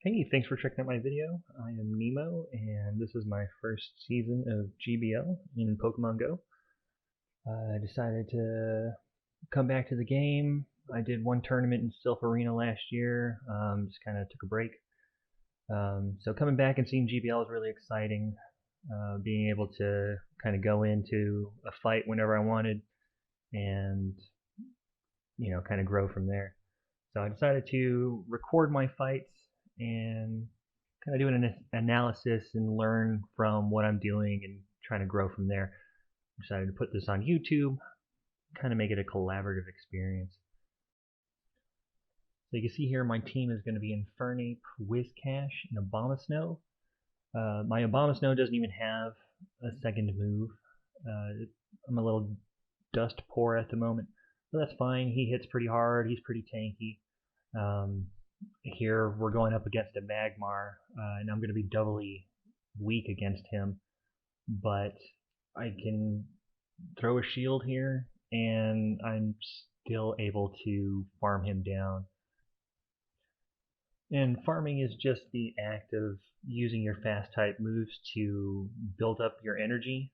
Hey, thanks for checking out my video. I am Nemo, and this is my first season of GBL in Pokemon Go. I decided to come back to the game. I did one tournament in Sylph Arena last year, just kind of took a break. So coming back and seeing GBL is really exciting. Being able to kind of go into a fight whenever I wanted and, kind of grow from there. So I decided to record my fights and kind of do an analysis and learn from what I'm doing and trying to grow from there. I decided to put this on YouTube, kind of make it a collaborative experience. So you can see here my team is going to be Infernape, Whiscash, and Abomasnow. My Abomasnow doesn't even have a second move. I'm a little dust poor at the moment, but that's fine. He hits pretty hard. He's pretty tanky. Here we're going up against a Magmar, and I'm going to be doubly weak against him, but I can throw a shield here, and I'm still able to farm him down. And farming is just the act of using your fast type moves to build up your energy.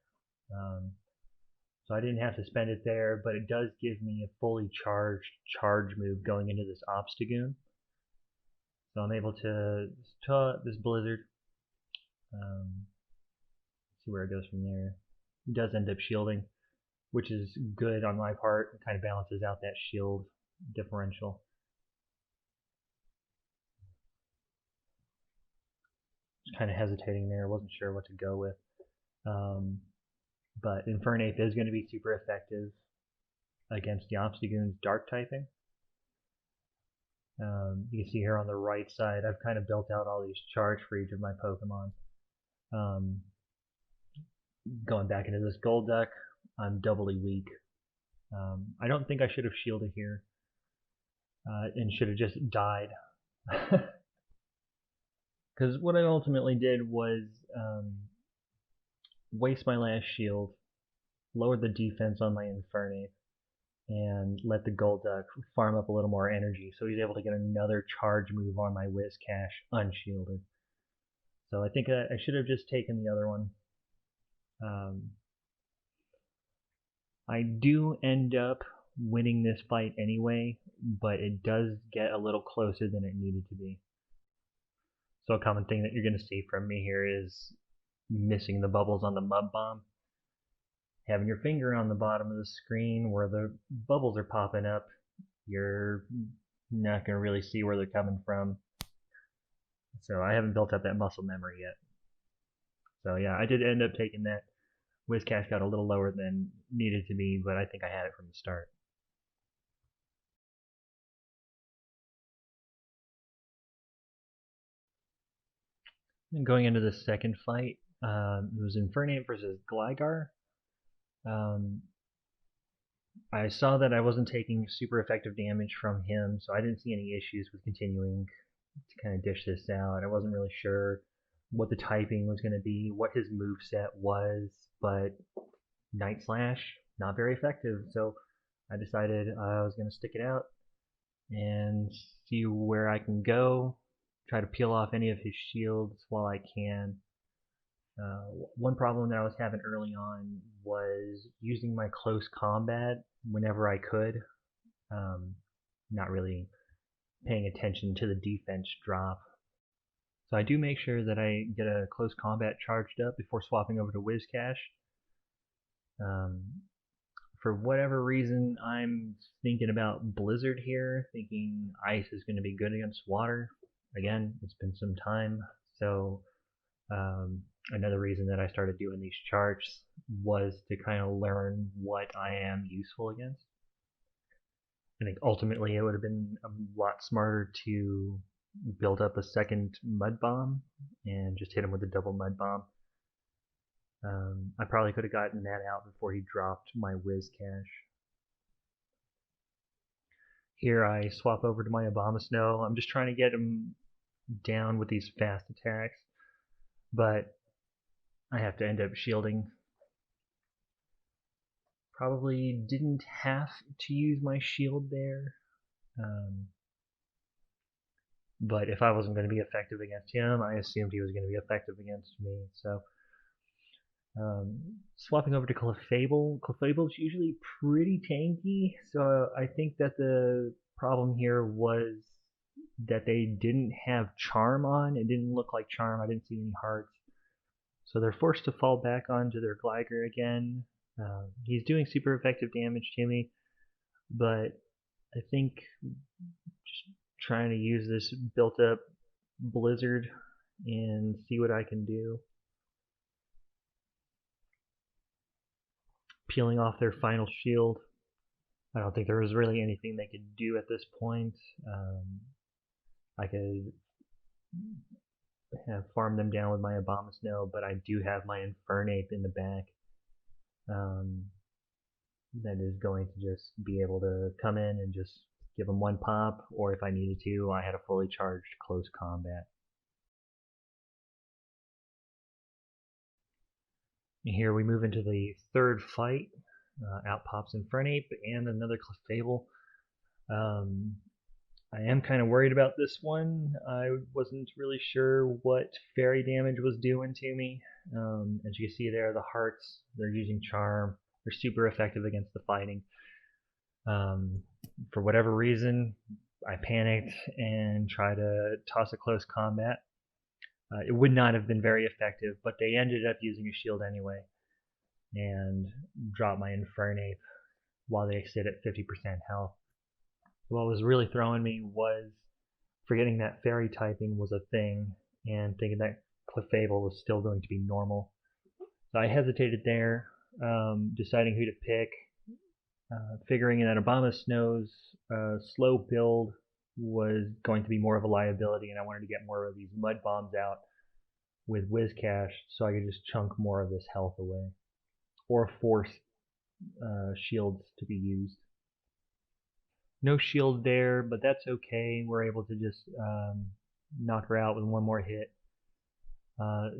So I didn't have to spend it there, but it does give me a fully charged charge move going into this Obstagoon. So I'm able to this Blizzard. See where it goes from there. He does end up shielding, which is good on my part. It kind of balances out that shield differential. Just kind of hesitating there. Wasn't sure what to go with. But Infernape is going to be super effective against the Obstagoon's Dark typing. You can see here on the right side, I've kind of built out all these charge for each of my Pokemon. Going back into this Golduck, I'm doubly weak. I don't think I should have shielded here and should have just died. Because what I ultimately did was waste my last shield, lower the defense on my Infernape, and let the Golduck farm up a little more energy, so he's able to get another charge move on my Whiscash unshielded. So I think I should have just taken the other one. I do end up winning this fight anyway, but it does get a little closer than it needed to be. So a common thing that you're going to see from me here is missing the bubbles on the Mud Bomb. Having your finger on the bottom of the screen where the bubbles are popping up, you're not going to really see where they're coming from. So I haven't built up that muscle memory yet. So yeah, I did end up taking that. Whiscash got a little lower than needed to be, but I think I had it from the start. And going into the second fight, it was Infernape versus Gligar. I saw that I wasn't taking super effective damage from him, so I didn't see any issues with continuing to kind of dish this out. I wasn't really sure what the typing was going to be, what his moveset was, but Night Slash, not very effective, so I decided I was going to stick it out and see where I can go, try to peel off any of his shields while I can. One problem that I was having early on was using my close combat whenever I could, not really paying attention to the defense drop. So I do make sure that I get a close combat charged up before swapping over to Whiscash. For whatever reason, I'm thinking about Blizzard here, thinking Ice is going to be good against Water. Again, it's been some time, so another reason that I started doing these charts was to kind of learn what I am useful against. I think ultimately it would have been a lot smarter to build up a second Mud Bomb and just hit him with a double Mud Bomb. I probably could have gotten that out before he dropped my Whiscash. Here I swap over to my Abomasnow. I'm just trying to get him down with these fast attacks, but I have to end up shielding. Probably didn't have to use my shield there. But if I wasn't going to be effective against him, I assumed he was going to be effective against me. So swapping over to Clefable. Clefable's usually pretty tanky, so I think that the problem here was that they didn't have Charm on. It didn't look like Charm. I didn't see any hearts. So they're forced to fall back onto their Gligar again. He's doing super effective damage to me, but I think just trying to use this built up Blizzard and see what I can do. Peeling off their final shield. I don't think there was really anything they could do at this point. I could have farmed them down with my Abomasnow, but I do have my Infernape in the back. That is going to just be able to come in and just give them one pop, or if I needed to, I had a fully charged close combat. And here we move into the third fight. Out pops Infernape and another Clefable. I am kind of worried about this one. I wasn't really sure what fairy damage was doing to me. As you can see there, the hearts, they're using Charm. They're super effective against the fighting. For whatever reason, I panicked and tried to toss a close combat. It would not have been very effective, but they ended up using a shield anyway and dropped my Infernape while they sit at 50% health. What was really throwing me was forgetting that fairy typing was a thing and thinking that Clefable was still going to be normal. So I hesitated there, deciding who to pick, figuring that Abomasnow's slow build was going to be more of a liability, and I wanted to get more of these mud bombs out with Whiscash so I could just chunk more of this health away, or force shields to be used. No shield there, but that's okay. We're able to just knock her out with one more hit.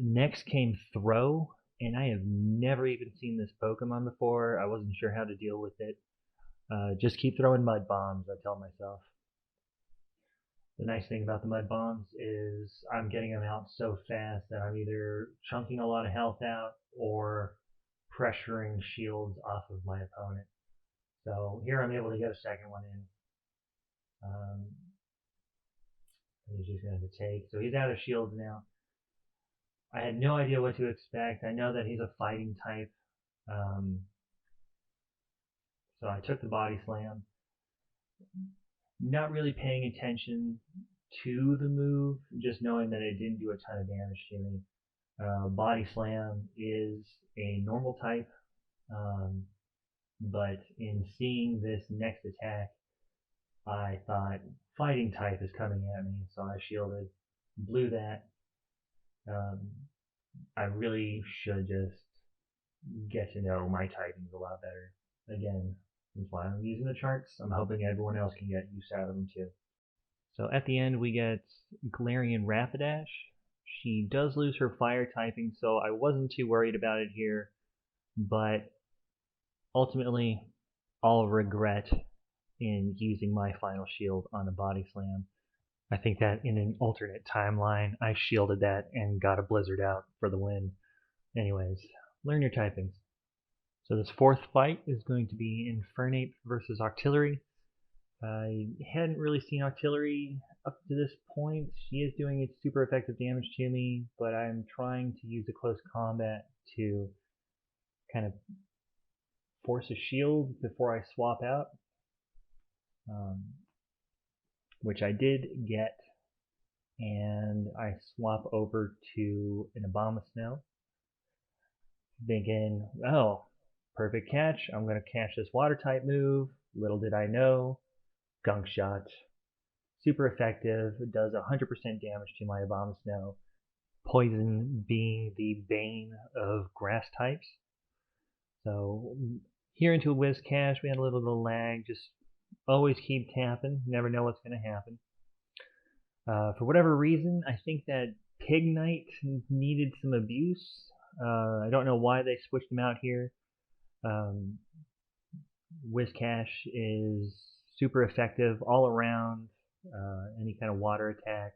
Next came Throw, and I have never even seen this Pokemon before. I wasn't sure how to deal with it. Just keep throwing mud bombs, I tell myself. The nice thing about the mud bombs is I'm getting them out so fast that I'm either chunking a lot of health out or pressuring shields off of my opponent. So here I'm able to get a second one in. He's just going to take. So he's out of shields now. I had no idea what to expect. I know that he's a fighting type. So I took the Body Slam. Not really paying attention to the move, just knowing that it didn't do a ton of damage to me. Body Slam is a normal type, but in seeing this next attack, I thought fighting type is coming at me, so I shielded, blew that. I really should just get to know my typings a lot better. Again, that's why I'm using the charts. I'm hoping everyone else can get use out of them too. So at the end we get Galarian Rapidash. She does lose her fire typing, so I wasn't too worried about it here, but ultimately I'll regret in using my final shield on the Body Slam. I think that in an alternate timeline, I shielded that and got a Blizzard out for the win. Anyways, learn your typings. So this fourth fight is going to be Infernape versus Octillery. I hadn't really seen Octillery up to this point. She is doing its super effective damage to me, but I'm trying to use a close combat to kind of force a shield before I swap out. Which I did get, and I swap over to an Abomasnow, thinking, oh, perfect catch, I'm going to catch this water type move. Little did I know, Gunk Shot, super effective, it does 100% damage to my Abomasnow, poison being the bane of grass types. So here into a Whiscash, we had a little bit of lag, just always keep tapping, never know what's going to happen. For whatever reason, I think that Pignite needed some abuse. I don't know why they switched him out here. Whiscash is super effective all around. Any kind of water attack,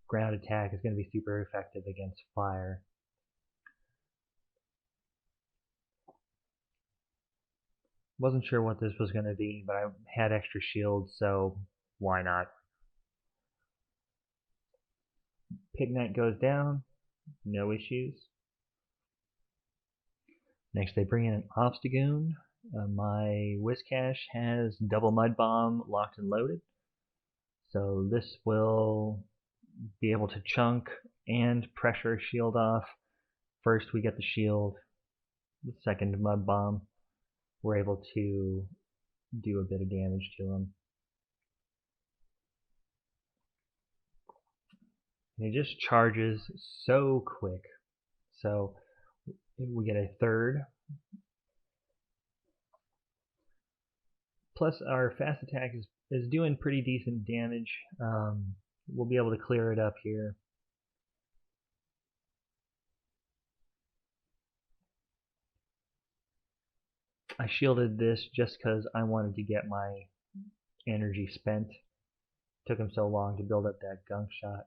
ground attack is going to be super effective against fire. Wasn't sure what this was going to be, but I had extra shields, so why not? Pig Knight goes down, no issues. Next they bring in an Obstagoon. My Whiscash has double Mud Bomb locked and loaded, so this will be able to chunk and pressure a shield off. First we get the shield, the second Mud Bomb, we're able to do a bit of damage to him. And it just charges so quick. So we get a third. Plus our fast attack is doing pretty decent damage. We'll be able to clear it up here. I shielded this just because I wanted to get my energy spent. Took him so long to build up that gunk shot.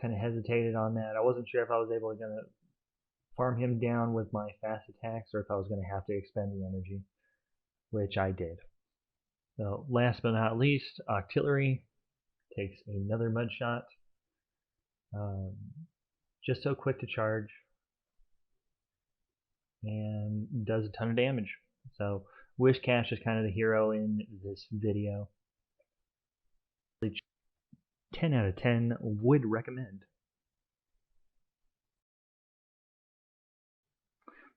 Kind of hesitated on that. I wasn't sure if I was able to farm him down with my fast attacks or if I was going to have to expend the energy, which I did. So last but not least, Octillery takes another mud shot. Just so quick to charge and does a ton of damage. So Whiscash is kind of the hero in this video. 10 out of 10 would recommend.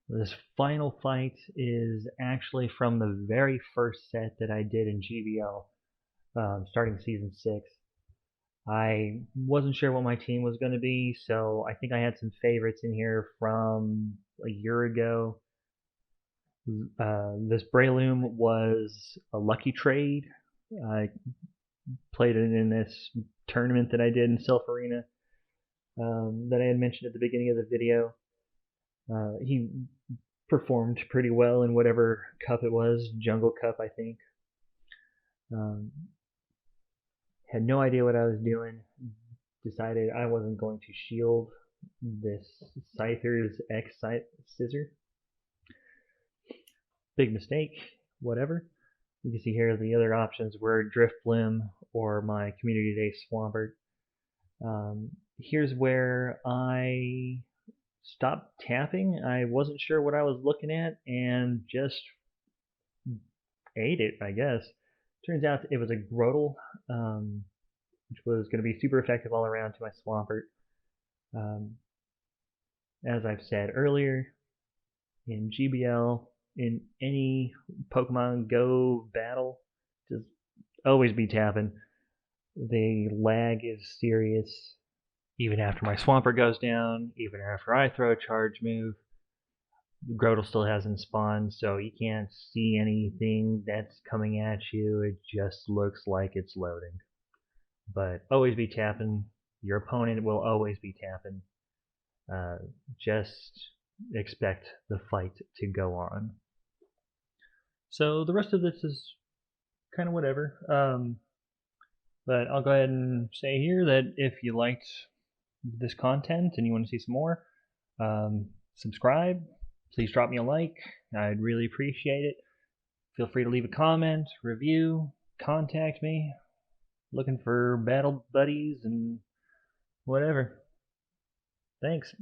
This final fight is actually from the very first set that I did in GBL, starting season 6. I wasn't sure what my team was going to be, so I think I had some favorites in here from a year ago. This Breloom was a lucky trade. I played it in this tournament that I did in Self Arena that I had mentioned at the beginning of the video. He performed pretty well in whatever cup it was, Jungle Cup, I think. Had no idea what I was doing. Decided I wasn't going to shield this Scyther's X Scissor. Big mistake, whatever. You can see here the other options were Driftblim or my Community Day Swampert. Here's where I stopped tapping. I wasn't sure what I was looking at and just ate it, I guess. Turns out it was a Grotle, which was going to be super effective all around to my Swampert. As I've said earlier, in GBL, in any Pokemon Go battle, just always be tapping. The lag is serious. Even after my Swampert goes down, even after I throw a charge move, Grotle still hasn't spawned, so you can't see anything that's coming at you. It just looks like it's loading. But always be tapping. Your opponent will always be tapping. Just expect the fight to go on. So the rest of this is kind of whatever. But I'll go ahead and say here that if you liked this content and you want to see some more, subscribe. Please drop me a like. I'd really appreciate it. Feel free to leave a comment, review, contact me. Looking for battle buddies and whatever. Thanks.